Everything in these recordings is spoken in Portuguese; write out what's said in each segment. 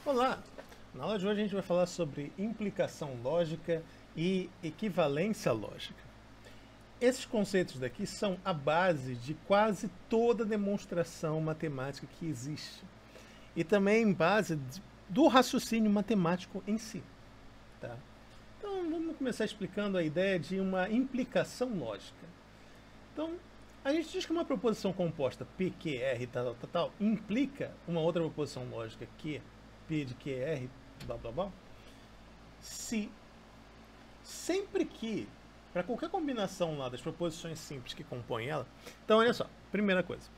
Olá! Na aula de hoje a gente vai falar sobre implicação lógica e equivalência lógica. Esses conceitos daqui são a base de quase toda demonstração matemática que existe. E também base do raciocínio matemático em si. Tá? Então vamos começar explicando a ideia de uma implicação lógica. Então, a gente diz que uma proposição composta P, Q, R, tal, implica uma outra proposição lógica Q, P de Q, R, blá, blá, blá, se sempre que, para qualquer combinação lá das proposições simples que compõem ela, então olha só, primeira coisa,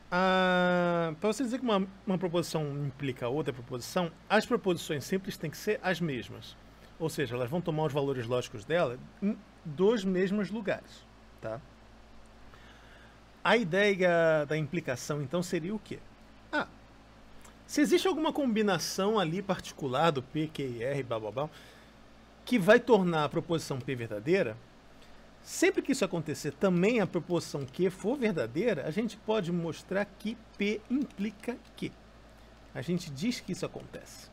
para você dizer que uma proposição implica outra proposição, as proposições simples têm que ser as mesmas, ou seja, elas vão tomar os valores lógicos dela dos mesmos lugares, tá? A ideia da implicação, então, seria o quê? Se existe alguma combinação ali particular do P, Q e R, blá, blá, blá, que vai tornar a proposição P verdadeira, sempre que isso acontecer, também a proposição Q for verdadeira, a gente pode mostrar que P implica Q. A gente diz que isso acontece.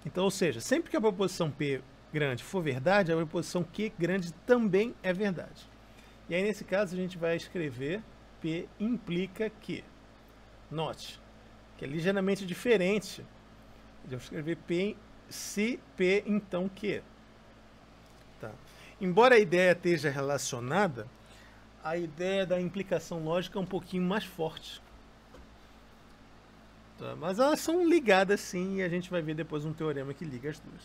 Então, ou seja, sempre que a proposição P grande for verdade, a proposição Q grande também é verdade. E aí, nesse caso, a gente vai escrever P implica Q. Note que é ligeiramente diferente de eu escrever P, se P, então Q. Tá. Embora a ideia esteja relacionada, a ideia da implicação lógica é um pouquinho mais forte. Tá. Mas elas são ligadas sim, e a gente vai ver depois um teorema que liga as duas.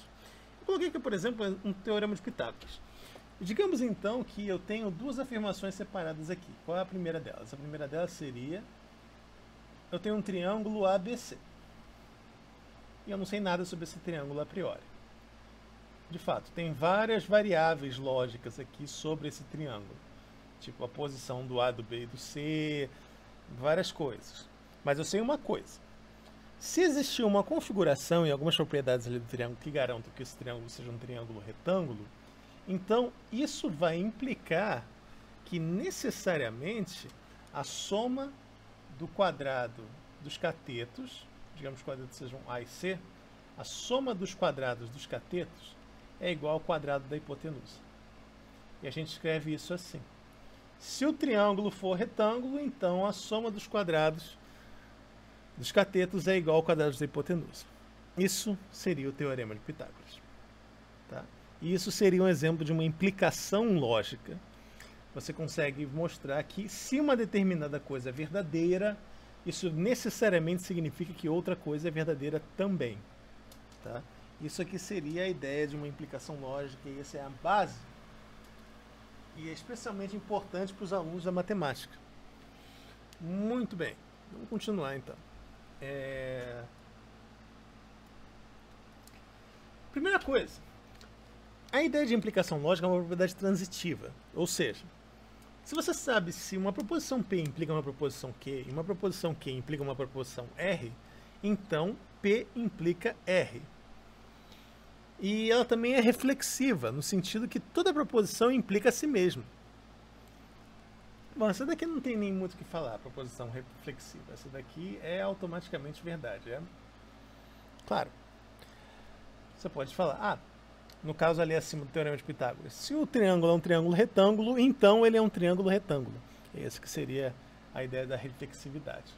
Eu coloquei aqui, por exemplo, um teorema de Pitágoras. Digamos então que eu tenho duas afirmações separadas aqui. Qual é a primeira delas? A primeira delas seria: eu tenho um triângulo ABC. E eu não sei nada sobre esse triângulo a priori. De fato, tem várias variáveis lógicas aqui sobre esse triângulo. Tipo a posição do A, do B e do C, várias coisas. Mas eu sei uma coisa. Se existir uma configuração e algumas propriedades ali do triângulo que garantam que esse triângulo seja um triângulo retângulo, então isso vai implicar que necessariamente a soma do quadrado dos catetos, digamos que os quadrados sejam A e C, a soma dos quadrados dos catetos é igual ao quadrado da hipotenusa. E a gente escreve isso assim. Se o triângulo for retângulo, então a soma dos quadrados dos catetos é igual ao quadrado da hipotenusa. Isso seria o teorema de Pitágoras. Tá? E isso seria um exemplo de uma implicação lógica. Você consegue mostrar que se uma determinada coisa é verdadeira, isso necessariamente significa que outra coisa é verdadeira também. Tá? Isso aqui seria a ideia de uma implicação lógica, e essa é a base. E é especialmente importante para os alunos da matemática. Muito bem, vamos continuar então. Primeira coisa, a ideia de implicação lógica é uma propriedade transitiva, ou seja, se você sabe se uma proposição P implica uma proposição Q e uma proposição Q implica uma proposição R, então P implica R. E ela também é reflexiva, no sentido que toda proposição implica a si mesma. Bom, essa daqui não tem nem muito o que falar, a proposição reflexiva. Essa daqui é automaticamente verdade. Claro, você pode falar, no caso ali acima do teorema de Pitágoras, se o triângulo é um triângulo retângulo, então ele é um triângulo retângulo. Essa que seria a ideia da reflexividade.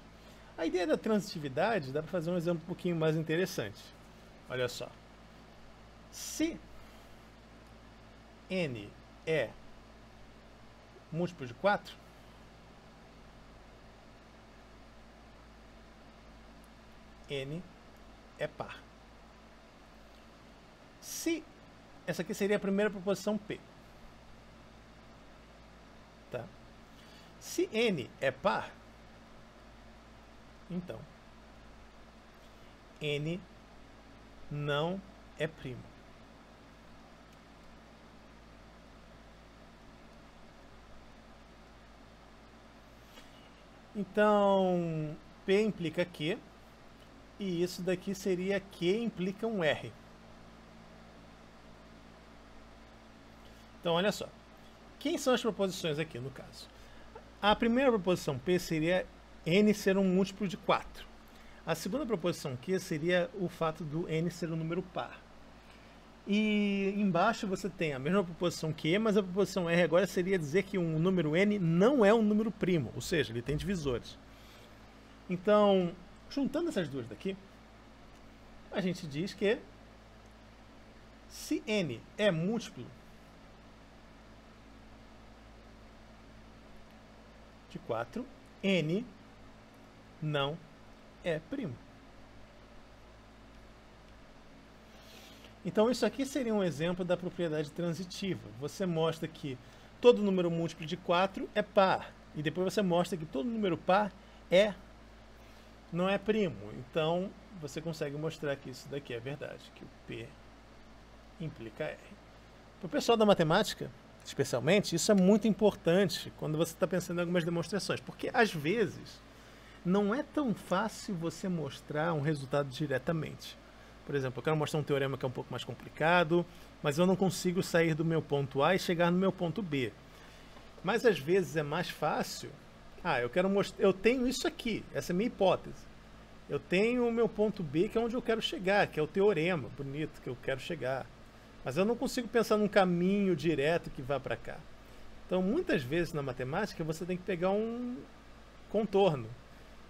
A ideia da transitividade dá para fazer um exemplo um pouquinho mais interessante. Olha só. Se n é múltiplo de 4, n é par. Se essa aqui seria a primeira proposição P. Tá? Se n é par, então n não é primo. Então, P implica Q, e isso daqui seria Q implica um R. Então, olha só. Quem são as proposições aqui, no caso? A primeira proposição P seria n ser um múltiplo de 4. A segunda proposição Q seria o fato do n ser um número par. E embaixo você tem a mesma proposição Q, mas a proposição R agora seria dizer que um número n não é um número primo, ou seja, ele tem divisores. Então, juntando essas duas daqui, a gente diz que se n é múltiplo de 4, n não é primo. Então isso aqui seria um exemplo da propriedade transitiva. Você mostra que todo número múltiplo de 4 é par. E depois você mostra que todo número par não é primo. Então você consegue mostrar que isso daqui é verdade, que o P implica R. Para o pessoal da matemática, especialmente, isso é muito importante quando você está pensando em algumas demonstrações, porque às vezes não é tão fácil você mostrar um resultado diretamente. Por exemplo, eu quero mostrar um teorema que é um pouco mais complicado, mas eu não consigo sair do meu ponto A e chegar no meu ponto B. Mas às vezes é mais fácil. Eu tenho isso aqui, essa é a minha hipótese. Eu tenho o meu ponto B, que é onde eu quero chegar, que é o teorema bonito que eu quero chegar. Mas eu não consigo pensar num caminho direto que vá para cá. Então, muitas vezes na matemática, você tem que pegar um contorno.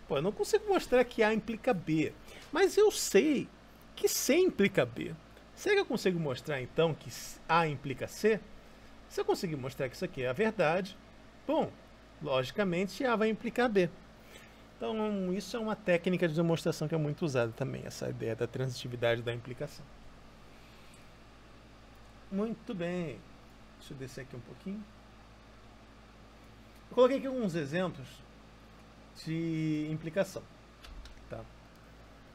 Pô, eu não consigo mostrar que A implica B, mas eu sei que C implica B. Será que eu consigo mostrar, então, que A implica C? Se eu conseguir mostrar que isso aqui é a verdade, bom, logicamente A vai implicar B. Então, isso é uma técnica de demonstração que é muito usada também, essa ideia da transitividade da implicação. Muito bem. Deixa eu descer aqui um pouquinho. Eu coloquei aqui alguns exemplos de implicação, tá?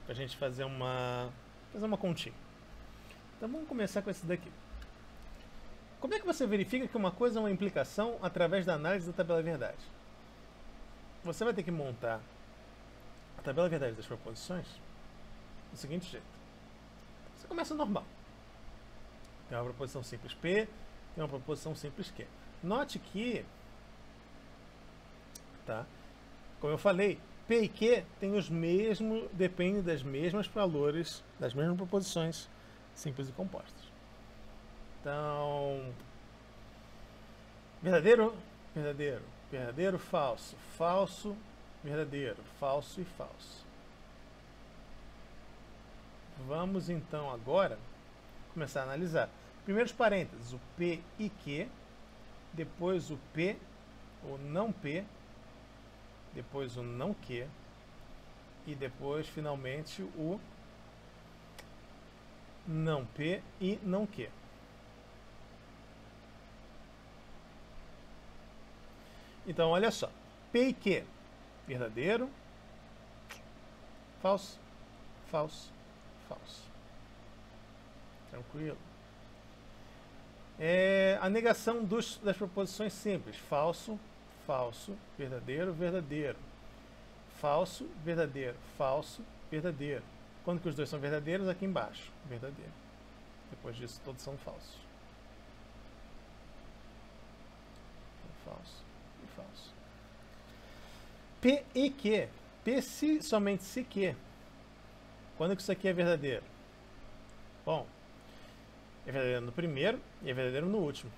Para a gente fazer uma continha. Então vamos começar com esse daqui. Como é que você verifica que uma coisa é uma implicação através da análise da tabela verdade? Você vai ter que montar a tabela verdade das proposições do seguinte jeito. Você começa normal. Tem uma proposição simples P, tem uma proposição simples Q. Note que, tá? Como eu falei, P e Q têm os mesmos, dependem das mesmas valores, das mesmas proposições simples e compostas. Então, verdadeiro, verdadeiro, verdadeiro, falso, falso, verdadeiro, falso e falso. Vamos então agora começar a analisar. Primeiros parênteses, o P e Q, depois o P, o não P, depois o não Q, e depois, finalmente, o não P e não Q. Então, olha só. P e Q, verdadeiro, falso, falso, falso. Tranquilo. A negação das proposições simples. Falso, falso, verdadeiro, verdadeiro. Falso, verdadeiro, falso, verdadeiro. Quando que os dois são verdadeiros? Aqui embaixo. Verdadeiro. Depois disso, todos são falsos. Falso e falso. P e Q. P se, somente se Q. Quando que isso aqui é verdadeiro? Bom, é verdadeiro no primeiro e é verdadeiro no último.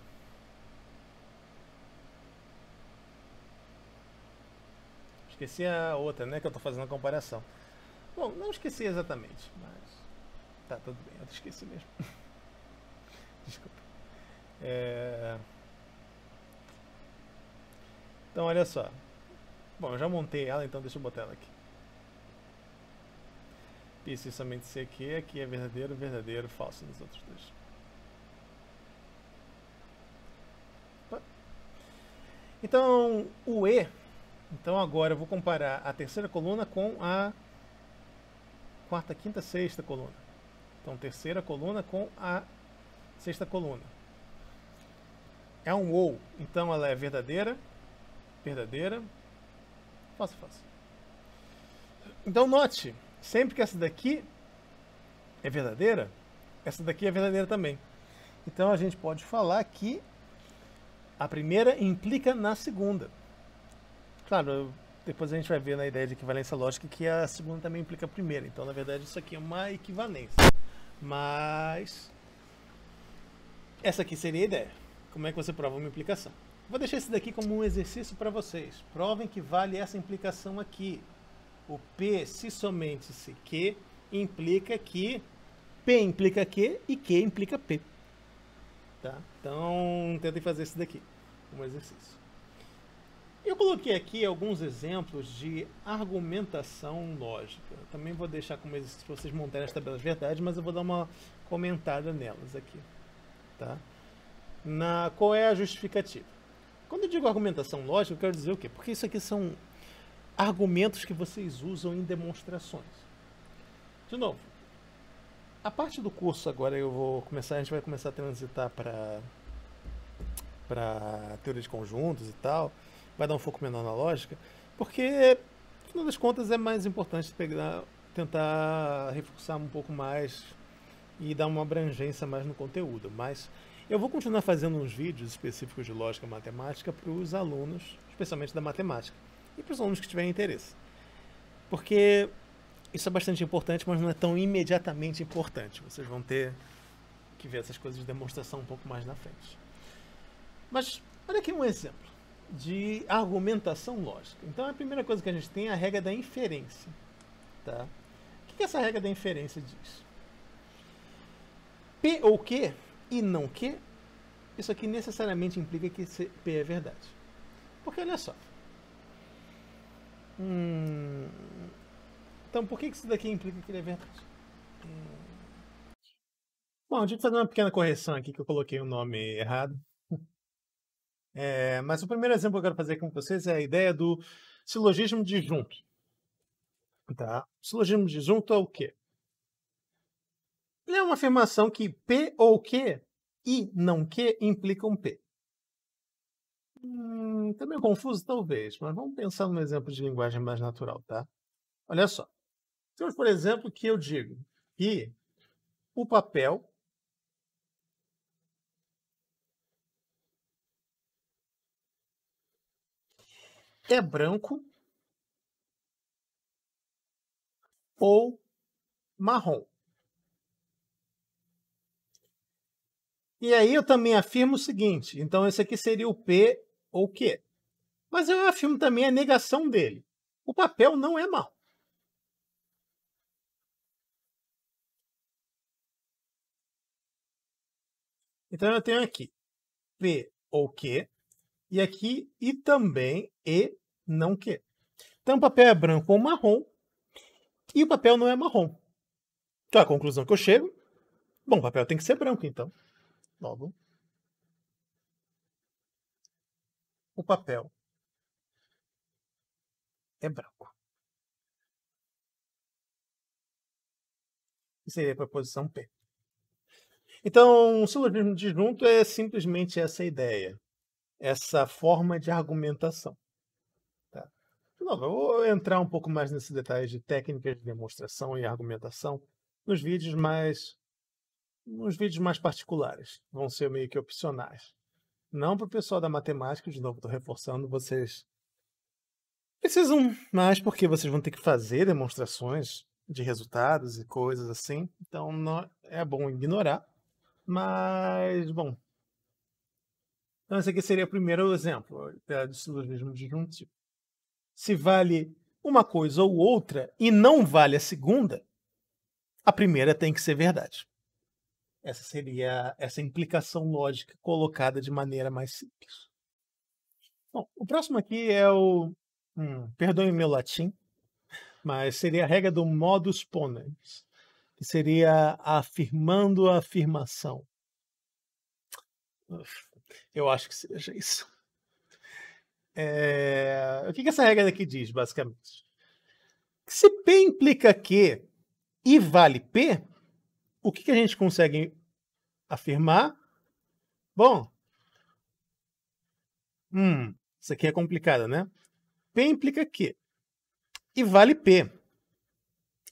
Esqueci a outra, né, que eu estou fazendo a comparação. Bom, não esqueci exatamente, mas tá tudo bem, eu esqueci mesmo. Desculpa. Então, olha só. Bom, eu já montei ela, então deixa eu botar ela aqui. P se somente se aqui é verdadeiro, verdadeiro, falso nos outros dois. Então, o E. Então, agora eu vou comparar a terceira coluna com a quarta, quinta, sexta coluna. Então, terceira coluna com a sexta coluna. É um OU. Então, ela é verdadeira, verdadeira, falsa, falsa. Então, note, sempre que essa daqui é verdadeira, essa daqui é verdadeira também. Então, a gente pode falar que a primeira implica na segunda. Claro, depois a gente vai ver na ideia de equivalência lógica que a segunda também implica a primeira. Então, na verdade, isso aqui é uma equivalência. Mas essa aqui seria a ideia. Como é que você prova uma implicação? Vou deixar esse daqui como um exercício para vocês. Provem que vale essa implicação aqui. O P, se somente se Q, implica que P implica Q e Q implica P. Tá? Então, tentem fazer isso daqui, um exercício. Eu coloquei aqui alguns exemplos de argumentação lógica. Eu também vou deixar como exercício para vocês montarem as tabelas de verdade, mas eu vou dar uma comentada nelas aqui. Tá? Qual é a justificativa? Quando eu digo argumentação lógica, eu quero dizer o quê? Porque isso aqui são argumentos que vocês usam em demonstrações. De novo, a parte do curso agora a gente vai começar a transitar para teoria de conjuntos e tal, vai dar um foco menor na lógica, porque, no final das contas, é mais importante tentar reforçar um pouco mais e dar uma abrangência mais no conteúdo. Mas eu vou continuar fazendo uns vídeos específicos de lógica e matemática para os alunos, especialmente da matemática, e para os alunos que tiverem interesse. Porque isso é bastante importante, mas não é tão imediatamente importante. Vocês vão ter que ver essas coisas de demonstração um pouco mais na frente. Mas olha aqui um exemplo de argumentação lógica. Então a primeira coisa que a gente tem é a regra da inferência. Tá? O que essa regra da inferência diz? P ou Q e não Q, isso aqui necessariamente implica que P é verdade. Porque olha só. Então por que isso daqui implica que ele é verdade? Bom, deixa eu fazer uma pequena correção aqui que eu coloquei o nome errado. Mas o primeiro exemplo que eu quero fazer com vocês é a ideia do silogismo disjunto. Tá? O silogismo disjunto é o quê? Ele é uma afirmação que P ou Q e não Q implicam P. Tá meio confuso? Talvez, mas vamos pensar num exemplo de linguagem mais natural, tá? Olha só. Temos, por exemplo, que eu digo que o papel é branco ou marrom. E aí eu também afirmo o seguinte, então esse aqui seria o P ou Q. Mas eu afirmo também a negação dele. O papel não é marrom. Então eu tenho aqui P ou Q, e aqui e também E não Q. Então o papel é branco ou marrom, e o papel não é marrom. Então a conclusão que eu chego, bom, o papel tem que ser branco então. Logo, o papel é branco. Que seria a proposição P. Então, o silogismo disjunto é simplesmente essa ideia, essa forma de argumentação. Tá? De novo, eu vou entrar um pouco mais nesses detalhes de técnicas de demonstração e argumentação nos vídeos mais particulares. Vão ser meio que opcionais. Não para o pessoal da matemática, de novo, estou reforçando, vocês precisam mais porque vocês vão ter que fazer demonstrações de resultados e coisas assim. Então, não é bom ignorar. Mas, bom. Então, esse aqui seria o primeiro exemplo do silogismo disjuntivo. Se vale uma coisa ou outra e não vale a segunda, a primeira tem que ser verdade. Essa seria essa implicação lógica colocada de maneira mais simples. Bom, o próximo aqui é o... perdoe meu latim, mas seria a regra do modus ponens, que seria afirmando a afirmação. Eu acho que seja isso. O que essa regra aqui diz, basicamente? Se P implica Q e vale P, o que a gente consegue afirmar? Bom, isso aqui é complicado, né? P implica Q e vale P.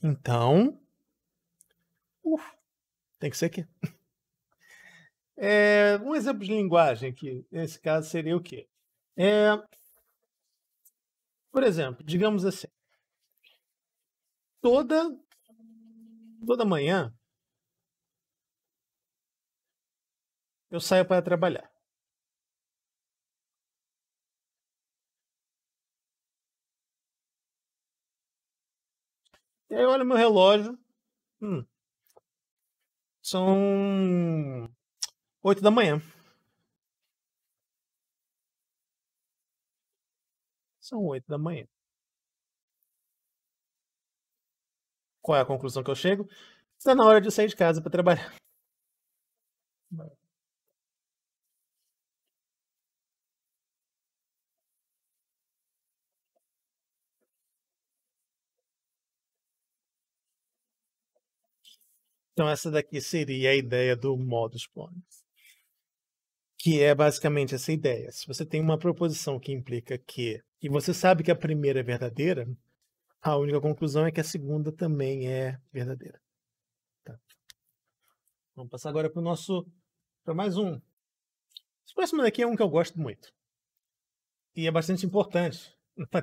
Então, tem que ser Q. Um exemplo de linguagem aqui, nesse caso, seria o quê? Por exemplo, digamos assim, toda manhã eu saio para trabalhar. E aí eu olho meu relógio, hum, são 8 da manhã. São 8 da manhã. Qual é a conclusão que eu chego? Está na hora de sair de casa para trabalhar. Então essa daqui seria a ideia do modus ponens, que é basicamente essa ideia. Se você tem uma proposição que implica que, e você sabe que a primeira é verdadeira, a única conclusão é que a segunda também é verdadeira. Tá. Vamos passar agora para mais um. Esse próximo daqui é um que eu gosto muito. E é bastante importante.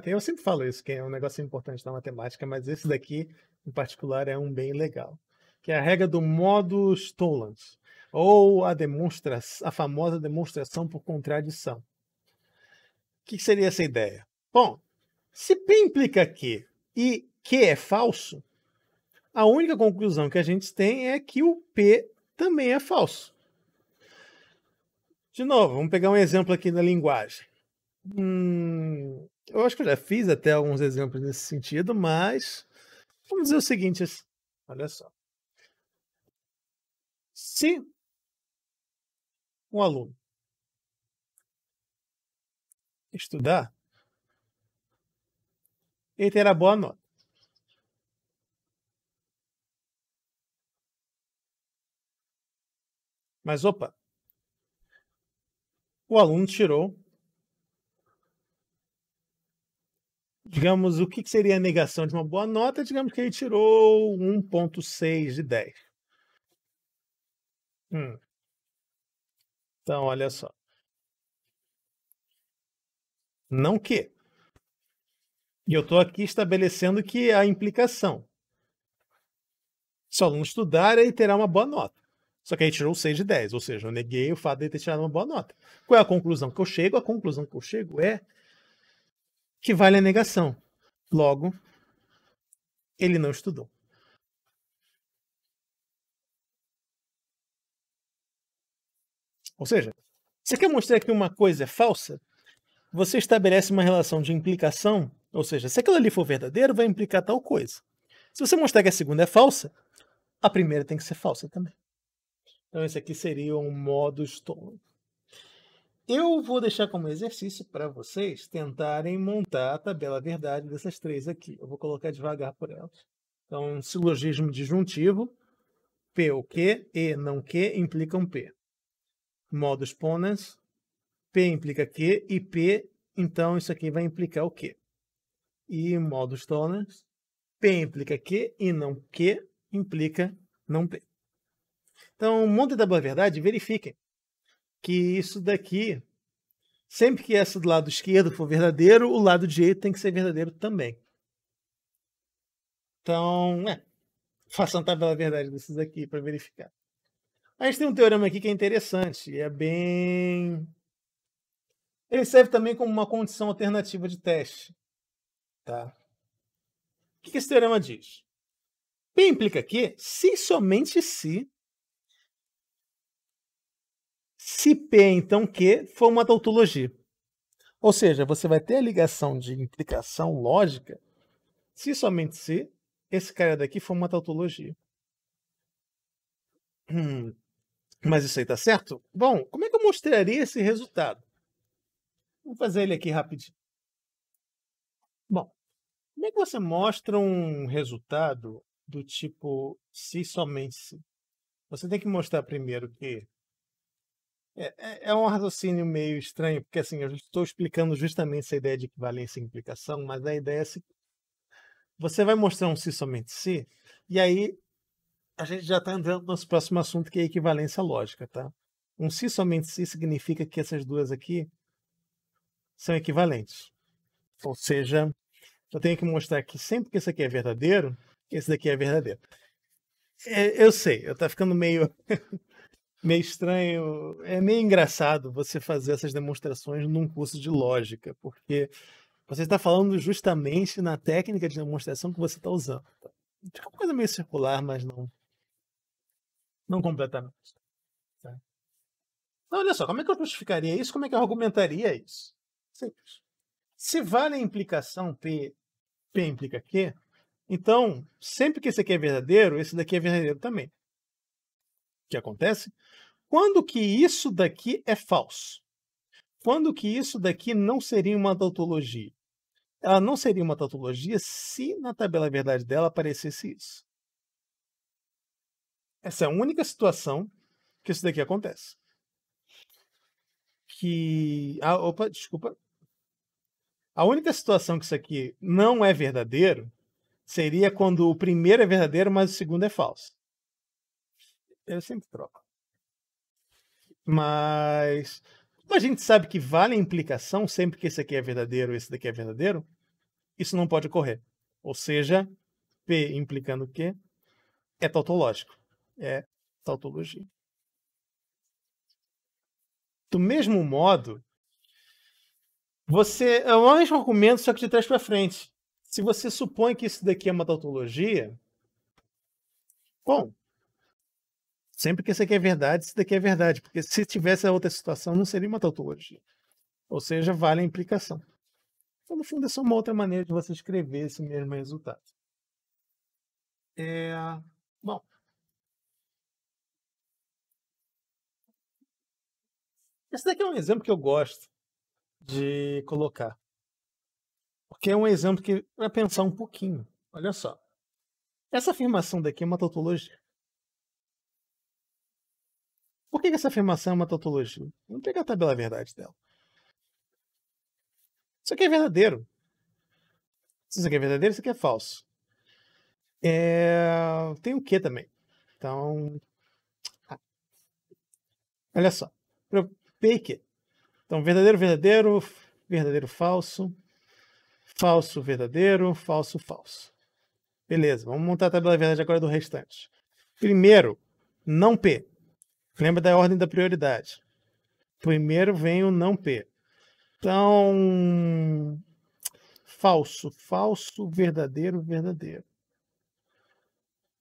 Eu sempre falo isso, que é um negócio importante na matemática, mas esse daqui, em particular, é um bem legal. Que é a regra do modus tollens, ou a famosa demonstração por contradição. O que seria essa ideia? Bom, se P implica Q e Q é falso, a única conclusão que a gente tem é que o P também é falso. De novo, vamos pegar um exemplo aqui da linguagem. Eu acho que eu já fiz até alguns exemplos nesse sentido, mas vamos dizer o seguinte, olha só. Se um aluno estudar, ele terá boa nota. Mas, opa, o aluno tirou, digamos, o que seria a negação de uma boa nota? Digamos que ele tirou 1,6 de 10. Então, olha só. Não que. E eu estou aqui estabelecendo que a implicação. Se o aluno estudar, ele terá uma boa nota. Só que aí tirou 6 de 10, ou seja, eu neguei o fato de ele ter tirado uma boa nota. Qual é a conclusão que eu chego? A conclusão que eu chego é que vale a negação. Logo, ele não estudou. Ou seja, você quer mostrar que uma coisa é falsa? Você estabelece uma relação de implicação, ou seja, se aquilo ali for verdadeiro, vai implicar tal coisa. Se você mostrar que a segunda é falsa, a primeira tem que ser falsa também. Então esse aqui seria um modus tollens. Eu vou deixar como exercício para vocês tentarem montar a tabela verdade dessas três aqui. Eu vou colocar devagar por elas. Então, silogismo disjuntivo, P o que, E não que, implicam P. Modus ponens, P implica que, e P, então isso aqui vai implicar o que. E modus tollens, P implica que e não que, implica não P. Então, montem a tabela verdade e verifiquem que isso daqui, sempre que essa do lado esquerdo for verdadeiro, o lado direito tem que ser verdadeiro também. Então, façam a tabela verdade desses aqui para verificar. A gente tem um teorema aqui que é interessante, ele serve também como uma condição alternativa de teste. Tá? O que esse teorema diz? P implica que, se somente se P, então Q, for uma tautologia. Ou seja, você vai ter a ligação de implicação lógica se somente se esse cara daqui for uma tautologia. Mas isso aí tá certo? Bom, como é que eu mostraria esse resultado? Vou fazer ele aqui rapidinho. Bom, como é que você mostra um resultado do tipo se somente se? Você tem que mostrar primeiro que é um raciocínio meio estranho, porque assim, eu estou explicando justamente essa ideia de equivalência e implicação, mas a ideia é que você vai mostrar um se somente se, e aí a gente já está entrando no nosso próximo assunto, que é a equivalência lógica, tá? Um se somente se significa que essas duas aqui são equivalentes. Ou seja, Eu tenho que mostrar que sempre que esse aqui é verdadeiro, esse daqui é verdadeiro. Eu sei, tá ficando meio estranho, é meio engraçado você fazer essas demonstrações num curso de lógica, porque você está falando justamente na técnica de demonstração que você está usando. Fica uma coisa meio circular, mas não completamente. Tá? Então, olha só, como é que eu justificaria isso? Como é que eu argumentaria isso? Simples. Se vale a implicação P implica Q, então, sempre que esse aqui é verdadeiro, esse daqui é verdadeiro também. O que acontece? Quando que isso daqui é falso? Quando que isso daqui não seria uma tautologia? Ela não seria uma tautologia se na tabela verdade dela aparecesse isso. Essa é a única situação que isso daqui acontece. Desculpa. A única situação que isso aqui não é verdadeiro seria quando o primeiro é verdadeiro, mas o segundo é falso. Eu sempre troco. Mas, como a gente sabe que vale a implicação sempre que esse aqui é verdadeiro e esse daqui é verdadeiro, isso não pode ocorrer. Ou seja, P implicando Q é tautológico. É tautologia. Do mesmo modo, é o mesmo argumento, só que de trás para frente. Se você supõe que isso daqui é uma tautologia, bom, sempre que isso aqui é verdade, isso daqui é verdade. Porque se tivesse a outra situação, não seria uma tautologia. Ou seja, vale a implicação. Então, no fundo, é só uma outra maneira de você escrever esse mesmo resultado. Bom, esse daqui é um exemplo que eu gosto de colocar. Porque é um exemplo que vai pensar um pouquinho. Olha só. Essa afirmação daqui é uma tautologia. Por que essa afirmação é uma tautologia? Vamos pegar a tabela verdade dela. Isso aqui é verdadeiro. Se isso aqui é verdadeiro, isso aqui é falso. Tem o que também. Então, olha só. P e Q. Então, verdadeiro, verdadeiro, verdadeiro, falso, falso, verdadeiro, falso, falso. Beleza, vamos montar a tabela verdade agora do restante. Primeiro, não P. Lembra da ordem da prioridade. Primeiro vem o não P. Então, falso, falso, verdadeiro, verdadeiro.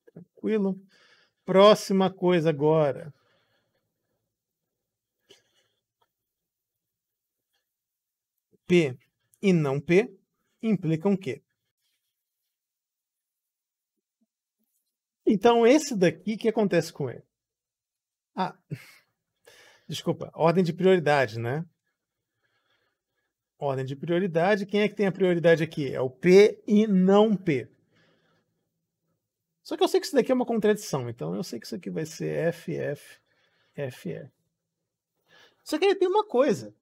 Tranquilo? Próxima coisa agora. P e não P implicam Q. Então, esse daqui, o que acontece com ele? Desculpa, ordem de prioridade, né? Ordem de prioridade, quem é que tem a prioridade aqui? É o P e não P. Só que eu sei que isso daqui é uma contradição, então eu sei que isso aqui vai ser F, F, F, F. Só que aí tem uma coisa.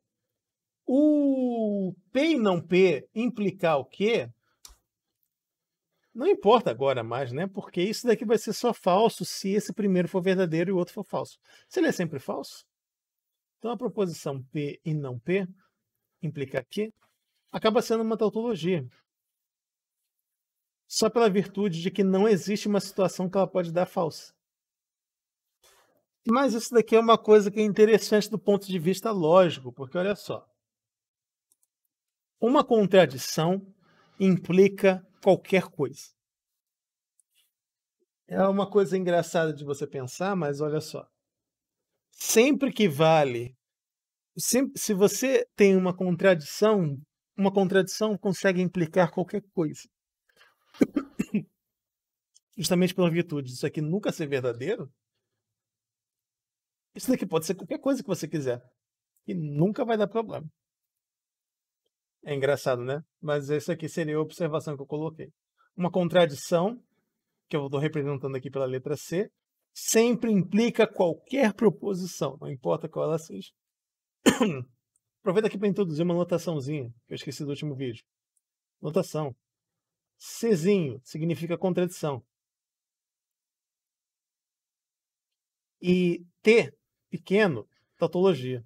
O P e não P implicar o quê? Não importa agora mais, né? Porque isso daqui vai ser só falso se esse primeiro for verdadeiro e o outro for falso. Se ele é sempre falso, então a proposição P e não P implica Q acaba sendo uma tautologia. Só pela virtude de que não existe uma situação que ela pode dar falsa. Mas isso daqui é uma coisa que é interessante do ponto de vista lógico, porque olha só. Uma contradição implica qualquer coisa. É uma coisa engraçada de você pensar, mas olha só. Sempre que vale, se você tem uma contradição consegue implicar qualquer coisa. Justamente pela virtude disso aqui nunca ser verdadeiro, isso daqui pode ser qualquer coisa que você quiser. E nunca vai dar problema. É engraçado, né? Mas essa aqui seria a observação que eu coloquei. Uma contradição, que eu estou representando aqui pela letra C, sempre implica qualquer proposição, não importa qual ela seja. Aproveita aqui para introduzir uma notaçãozinha, que eu esqueci do último vídeo. Notação. Czinho significa contradição. E T, pequeno, tautologia.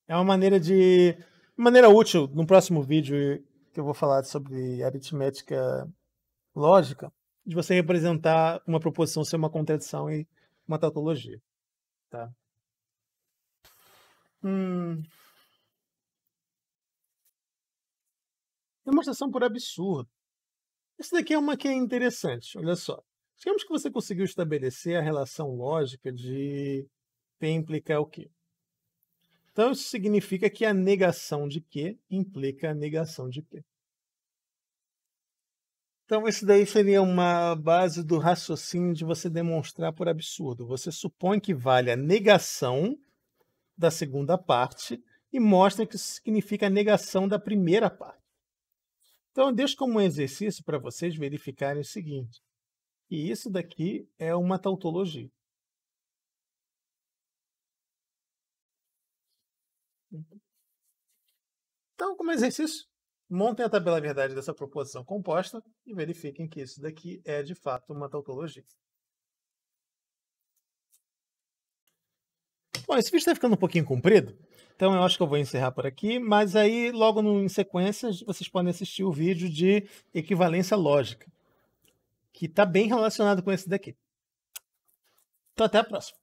É uma maneira de Maneira útil, no próximo vídeo que eu vou falar sobre aritmética lógica, de você representar uma proposição ser uma contradição e uma tautologia. Tá? Demonstração por absurdo. Esse daqui é uma que é interessante, olha só. Digamos que você conseguiu estabelecer a relação lógica de P implica o quê? Então, isso significa que a negação de Q implica a negação de P. Então, isso daí seria uma base do raciocínio de você demonstrar por absurdo. Você supõe que vale a negação da segunda parte e mostra que isso significa a negação da primeira parte. Então, eu deixo como um exercício para vocês verificarem o seguinte, que isso daqui é uma tautologia. Então, como exercício, montem a tabela verdade dessa proposição composta e verifiquem que isso daqui é, de fato, uma tautologia. Bom, esse vídeo está ficando um pouquinho comprido, então eu acho que eu vou encerrar por aqui, mas aí, logo em sequência, vocês podem assistir o vídeo de equivalência lógica, que está bem relacionado com esse daqui. Então, até a próxima.